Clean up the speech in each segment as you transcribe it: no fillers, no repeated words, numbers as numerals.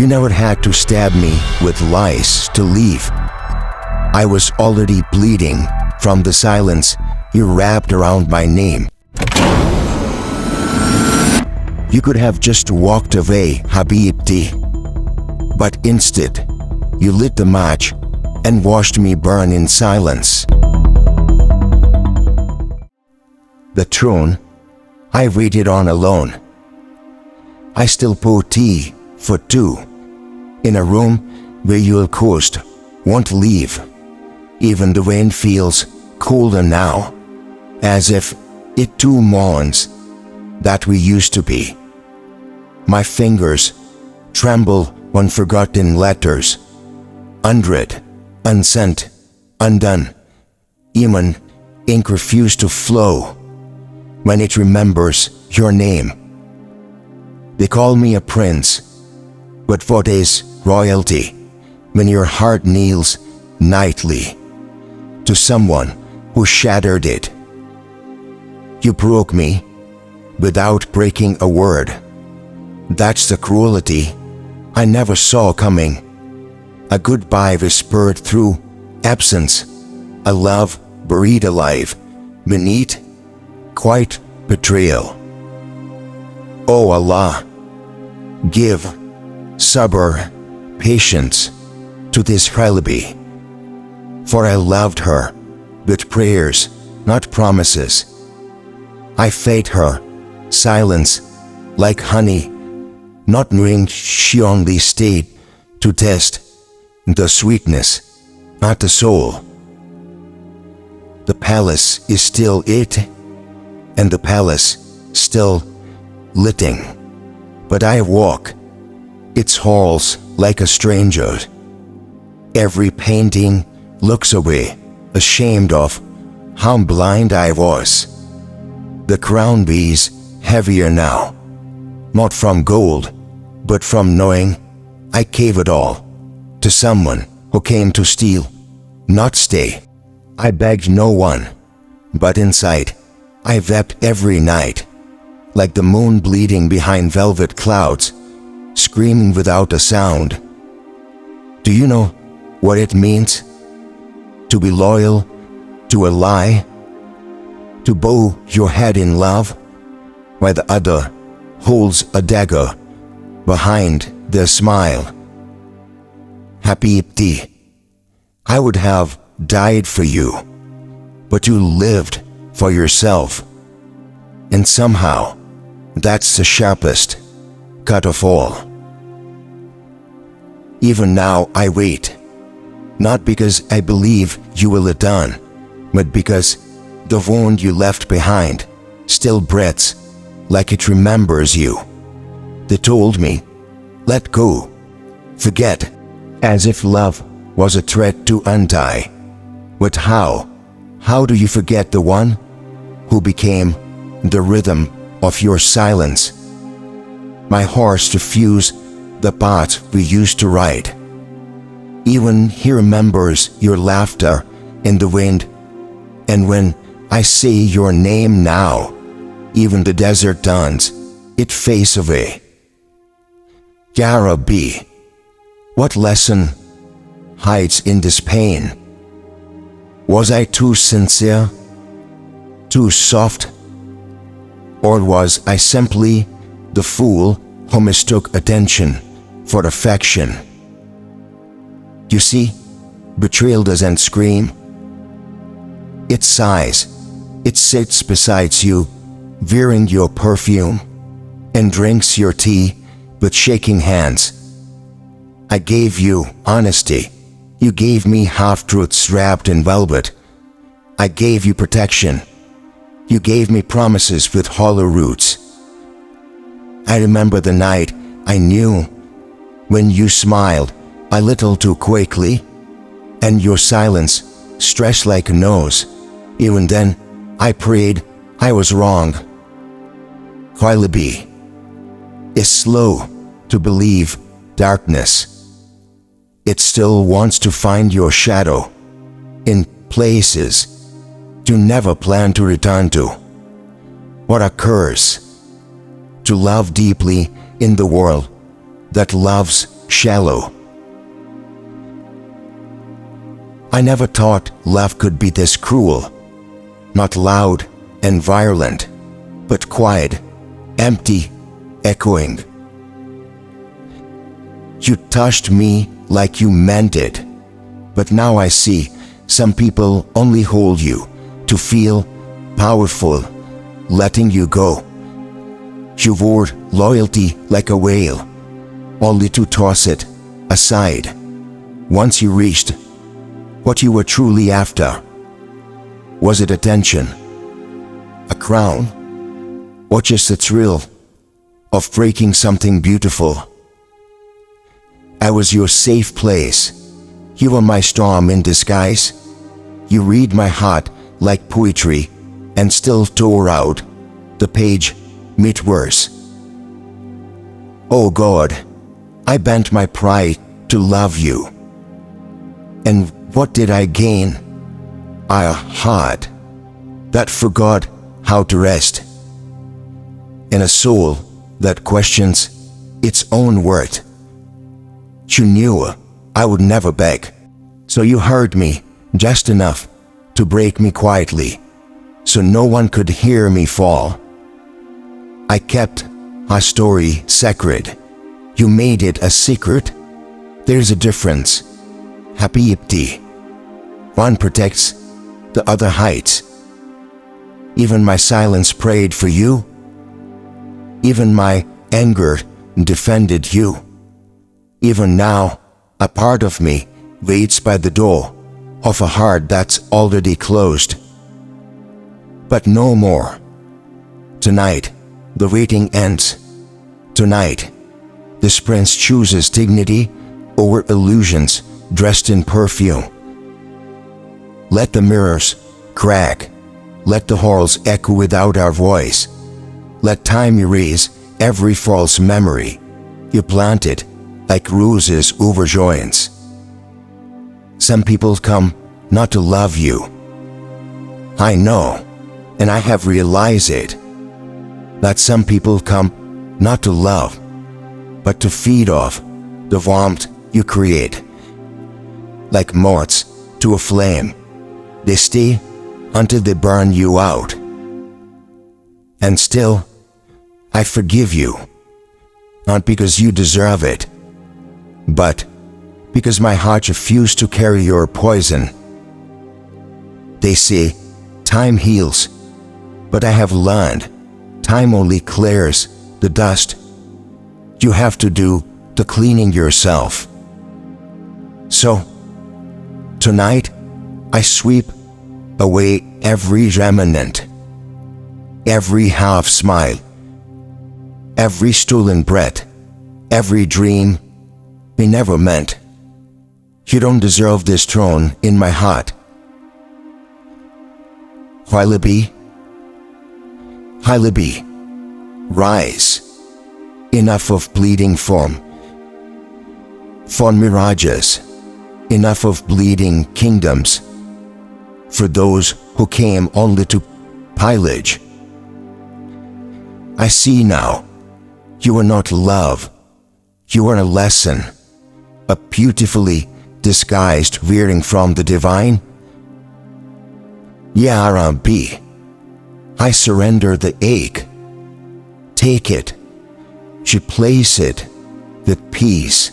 You never had to stab me with lies to leave. I was already bleeding from the silence you wrapped around my name. You could have just walked away, Habibti. But instead, you lit the match and watched me burn in silence. The throne I waited on alone. I still pour tea for two in a room where your ghost won't leave. Even the wind feels colder now, as if it too mourns that we used to be. My fingers tremble on forgotten letters, unread, unsent, undone. Even ink refused to flow when it remembers your name. They call me a prince, but what is royalty when your heart kneels nightly to someone who shattered it? You broke me without breaking a word. That's the cruelty I never saw coming. A goodbye whispered through absence, a love buried alive beneath quiet betrayal. Oh Allah, give sabr, patience to this Halabi, for I loved her with prayers, not promises. I fed her silence like honey, not knowing she only stayed to test the sweetness, not the soul. The palace is still it, and the palace still litting, but I walk its halls like a stranger. Every painting looks away, ashamed of how blind I was. The crown weighs heavier now, not from gold, but from knowing I gave it all to someone who came to steal, not stay. I begged no one, but inside I wept every night, like the moon bleeding behind velvet clouds, screaming without a sound. Do you know what it means to be loyal to a lie? To bow your head in love while the other holds a dagger behind their smile. Habibti, I would have died for you, but you lived for yourself. And somehow, that's the sharpest cut of all. Even now I wait, not because I believe you will return, but because the wound you left behind still breathes like it remembers you. They told me, let go, forget, as if love was a thread to untie. But how? How do you forget the one who became the rhythm of your silence? My horse refused the path we used to ride. Even he remembers your laughter in the wind, and when I say your name now, even the desert turns its face away. Ya Rabbi, what lesson hides in this pain? Was I too sincere, too soft, or was I simply the fool who mistook attention for affection? You see, betrayal doesn't scream. It sighs. It sits beside you, wearing your perfume, and drinks your tea with shaking hands. I gave you honesty. You gave me half-truths wrapped in velvet. I gave you protection. You gave me promises with hollow roots. I remember the night I knew when you smiled a little too quickly, and your silence stretched like a nose. Even then, I prayed I was wrong. Halabi is slow to believe darkness. It still wants to find your shadow in places you never plan to return to. What a curse to love deeply in the world that love's shallow. I never thought love could be this cruel, not loud and violent, but quiet, empty, echoing. You touched me like you meant it, but now I see some people only hold you to feel powerful, letting you go. You wore loyalty like a whale, only to toss it aside once you reached what you were truly after. Was it attention, a crown, or just the thrill of breaking something beautiful? I was your safe place. You were my storm in disguise. You read my heart like poetry and still tore out the page mid-verse. Oh God, I bent my pride to love you. And what did I gain? A heart that forgot how to rest, and a soul that questions its own worth. You knew I would never beg, so you heard me just enough to break me quietly, so no one could hear me fall. I kept our story sacred. You made it a secret. There's a difference. Happy. One protects, the other hides. Even my silence prayed for you. Even my anger defended you. Even now, a part of me waits by the door of a heart that's already closed. But no more. Tonight, the waiting ends. Tonight, this prince chooses dignity over illusions dressed in perfume. Let the mirrors crack. Let the halls echo without our voice. Let time erase every false memory you planted like roses over joints. Some people come not to love you. I know, and I have realized it, that some people come not to love, but to feed off the warmth you create. Like moths to a flame, they stay until they burn you out. And still, I forgive you, not because you deserve it, but because my heart refused to carry your poison. They say time heals, but I have learned time only clears the dust you have to do the cleaning yourself. So, tonight, I sweep away every remnant, every half smile, every stolen breath, every dream we never meant. You don't deserve this throne in my heart. Hilabi, rise. Enough of bleeding form, fond mirages, enough of bleeding kingdoms, for those who came only to pillage. I see now, you are not love, you are a lesson, a beautifully disguised veering from the divine. Ya Rabbi, I surrender the ache. Take it, replace it with peace,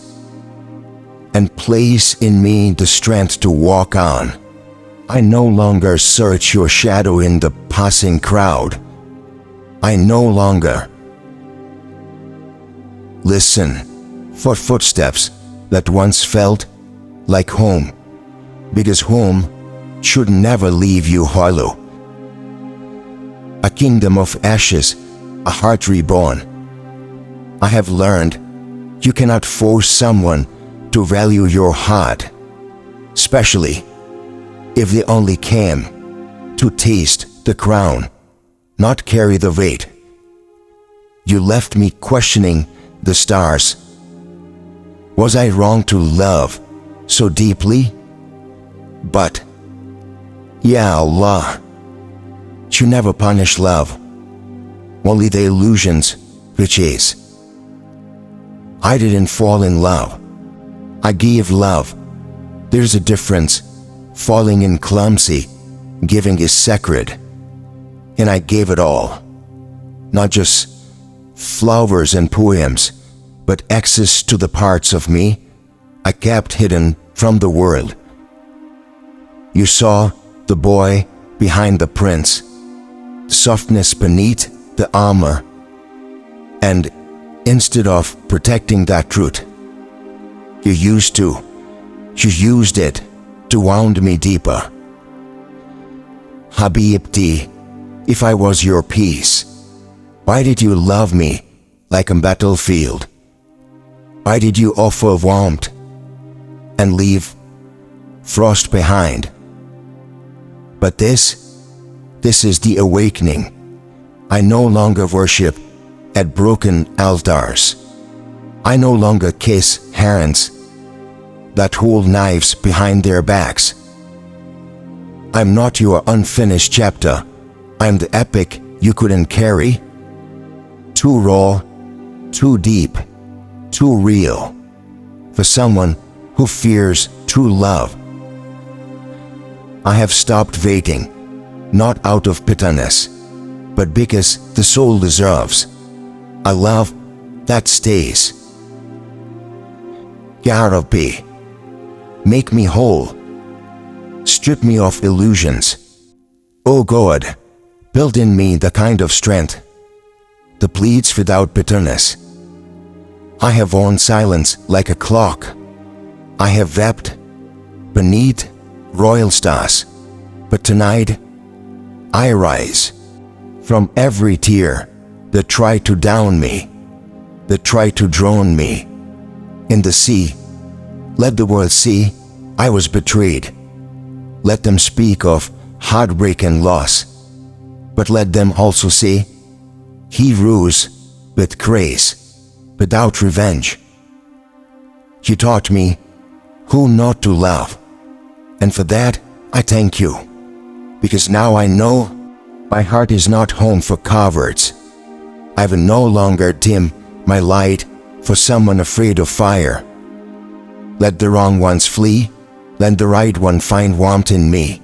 and place in me the strength to walk on. I no longer search your shadow in the passing crowd. I no longer listen for footsteps that once felt like home, because home should never leave you hollow. A kingdom of ashes, a heart reborn. I have learned you cannot force someone to value your heart, especially if they only came to taste the crown, not carry the weight. You left me questioning the stars. Was I wrong to love so deeply? But, Ya Allah, you never punish love, only the illusions which is. I didn't fall in love. I gave love. There's a difference. Falling in clumsy, giving is sacred. And I gave it all. Not just flowers and poems, but access to the parts of me I kept hidden from the world. You saw the boy behind the prince, softness beneath the armor, and instead of protecting that truth, you used it to wound me deeper. Habibti, if I was your peace, why did you love me like a battlefield? Why did you offer warmth and leave frost behind? But this is the awakening. I no longer worship at broken altars. I no longer kiss hands that hold knives behind their backs. I'm not your unfinished chapter. I'm the epic you couldn't carry. Too raw, too deep, too real for someone who fears true love. I have stopped waiting, not out of bitterness, but because the soul deserves a love that stays. Ya Rabbi, make me whole. Strip me of illusions. O God, build in me the kind of strength that bleeds without bitterness. I have worn silence like a clock. I have wept beneath royal stars, but tonight I rise from every tear that tried to drown me, that tried to drown me. In the sea, let the world see I was betrayed. Let them speak of heartbreak and loss, but let them also say, he rose with grace, without revenge. You taught me who not to love, and for that I thank you, because now I know my heart is not home for cowards. I will no longer dim my light for someone afraid of fire. Let the wrong ones flee, let the right one find warmth in me,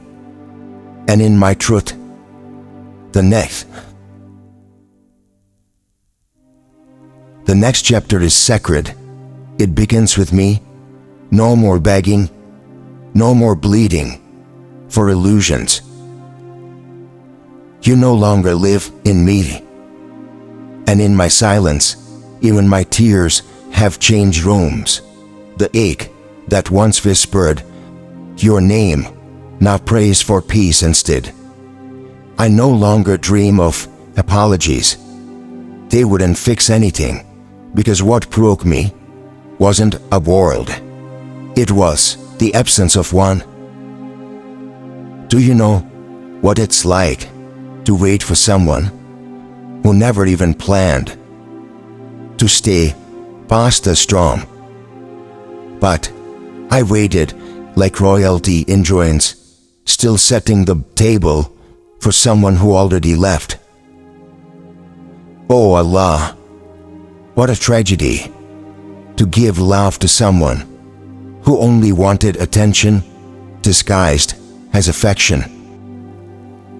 and in my truth. The next chapter is sacred. It begins with me. No more begging, no more bleeding for illusions. You no longer live in me, and in my silence, even my tears have changed rooms. The ache that once whispered your name now prays for peace instead. I no longer dream of apologies. They wouldn't fix anything, because what broke me wasn't a world. It was the absence of one. Do you know what it's like to wait for someone who never even planned to stay past the storm? But I waited like royalty enjoins, still setting the table for someone who already left. Oh Allah, what a tragedy to give love to someone who only wanted attention disguised as affection.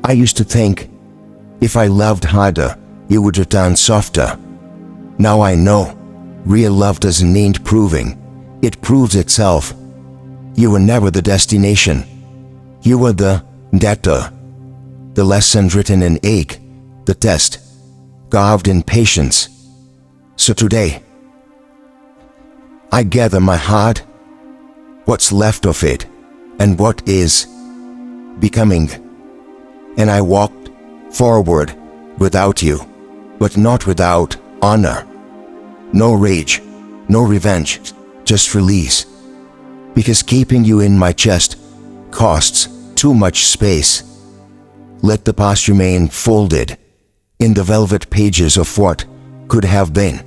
I used to think if I loved harder, you would return softer. Now I know real love doesn't need proving. It proves itself. You were never the destination. You were the debtor, the lesson written in ache, the test carved in patience. So today, I gather my heart, what's left of it, and what is becoming, and I walked forward without you, but not without honor. No rage, no revenge, just release. Because keeping you in my chest costs too much space. Let the past remain folded in the velvet pages of what could have been.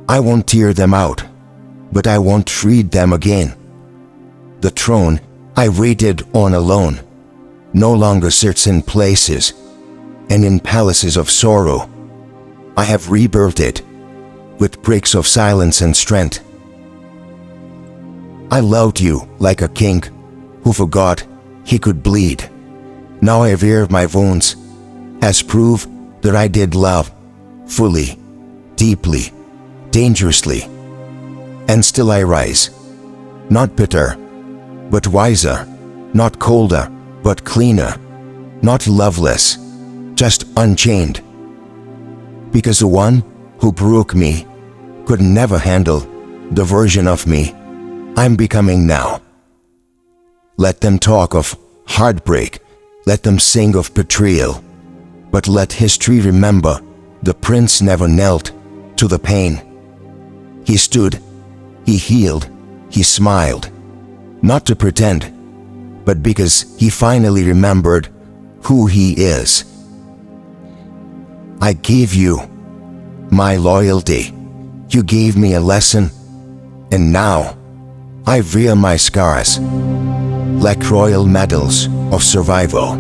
I won't tear them out, but I won't read them again. The throne I waited on alone no longer sits in places and in palaces of sorrow. I have rebuilt it with breaks of silence and strength. I loved you like a king who forgot he could bleed. Now I wear my wounds as proof that I did love fully, deeply, dangerously. And still I rise, not bitter, but wiser, not colder, but cleaner, not loveless, just unchained. Because the one who broke me could never handle the version of me I'm becoming now. Let them talk of heartbreak, let them sing of betrayal, but let history remember the prince never knelt to the pain. He stood, he healed, he smiled, not to pretend, but because he finally remembered who he is. I gave you my loyalty, you gave me a lesson, and now I wear my scars like royal medals of survival.